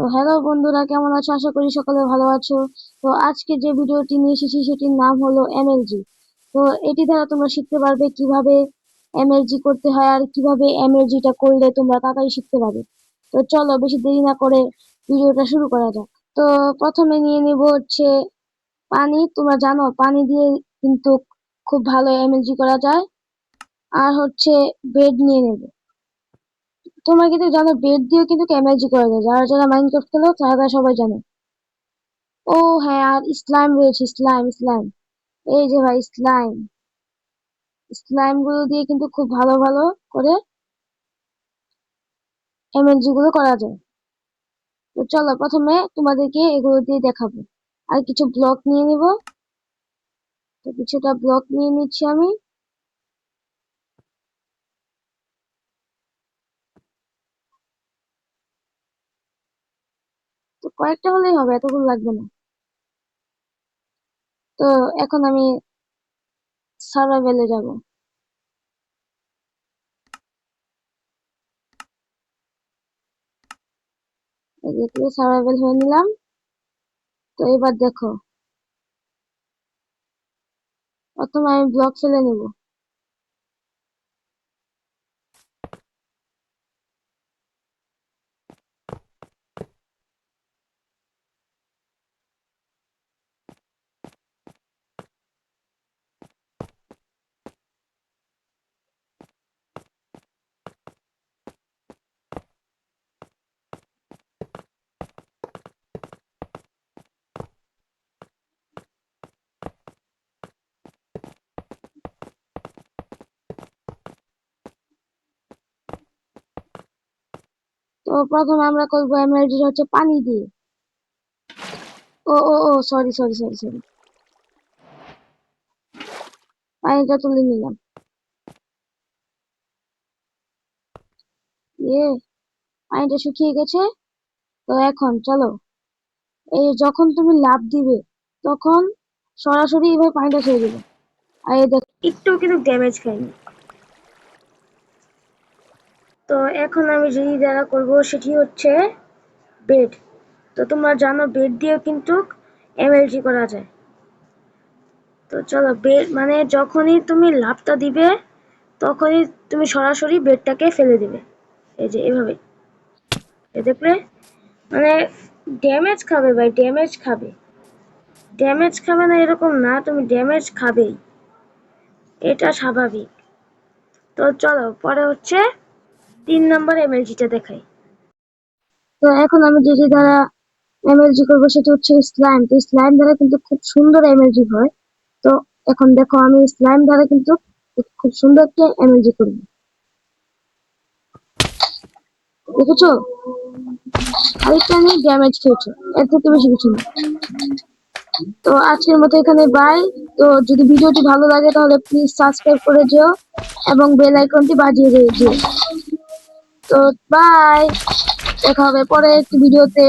Hello বন্ধুরা, কেমন আছো? আশা করি সকলে ভালো আছো। তো আজকে যে ভিডিওটি নিয়ে এসেছি সেটির নাম হলো এমএলজি। তো এটি দ্বারা তোমরা শিখতে পারবে কিভাবে এমএলজি করতে হয় আর কিভাবে এমএলজিটা করলে তোমরা তাড়াতাড়ি শিখতে পারবে। তো চলো বেশি দেরি না করে ভিডিওটা শুরু করা যাক। তো প্রথমে নিয়ে নিব হচ্ছে পানি। তোমরা জানো পানি দিয়ে কিন্তু খুব ভালো এমএলজি করা যায়। আর হচ্ছে বেড নিয়ে নেব। তোমরা কিন্তু জানো বেড দিয়েও কিন্তু এমএলজি করা যায়, যারা যারা মাইনক্রাফট খেলো তারা সবাই জানে। ও হ্যাঁ, আর স্লাইম রয়েছে, স্লাইম স্লাইম। এই যে ভাই স্লাইম, স্লাইম গুলো দিয়ে কিন্তু খুব ভালো ভালো করে এমএলজি গুলো করা যায়। তো চলো প্রথমে তোমাদেরকে এগুলো দিয়ে দেখাবো। আর কিছু ব্লক নিয়ে নিব। তো কিছুটা ব্লক নিয়ে নিচ্ছি আমি। তো কয়েকটা হলেই হবে, এতগুলো লাগবে না। তো এখন আমি সার্ভাইভেলে যাব। এদিকে সার্ভাইভেল হয়ে নিলাম। তো এবার দেখো, প্রথমে আমি ব্লক ফেলে নিব। তো প্রথমে আমরা করবো এমএলজি হচ্ছে পানি দিয়ে। ও ও ও সরি সরি সরি সরি, পানিটা তুলে নিলাম। ইয়ে, পানিটা শুকিয়ে গেছে। তো এখন চলো, এই যখন তুমি লাফ দিবে তখন সরাসরি এভাবে পানিটা ছেড়ে দিবে। আর এই দেখ একটু কিন্তু ড্যামেজ খাইনি। তো এখন আমি যেটি দ্বারা করব সেটি হচ্ছে বেড। তো তোমরা জানো বেড দিয়েও কিন্তু এমএলজি করা যায়। তো চলো বেড মানে যখনই তুমি লাফটা দিবে তখনই তুমি সরাসরি বেডটাকে ফেলে দিবে। এই যে এভাবে, দেখলে মানে ড্যামেজ খাবে ভাই, ড্যামেজ খাবে। ড্যামেজ খাবে না এরকম না, তুমি ড্যামেজ খাবেই, এটা স্বাভাবিক। তো চলো পরে হচ্ছে 3 নম্বর এমএলজিটা দেখাই। তো এখন আমি যেটি দ্বারা এমএলজি করবো সেটা হচ্ছে স্লাইম। তো স্লাইম দ্বারা কিন্তু খুব সুন্দর এমএলজি হয়। তো এখন দেখো আমি স্লাইম দ্বারা কিন্তু খুব সুন্দর একটা এমএলজি করবো। দেখেছো, আরেকটা নিয়ে ড্যামেজ খেয়েছো, এর থেকে বেশি কিছু না। তো আজকের মতো এখানে বাই। তো যদি ভিডিওটি ভালো লাগে তাহলে প্লিজ সাবস্ক্রাইব করে যেও এবং বেল আইকনটি বাজিয়ে দিও। তো বাই, দেখা হবে পরে একটি ভিডিওতে।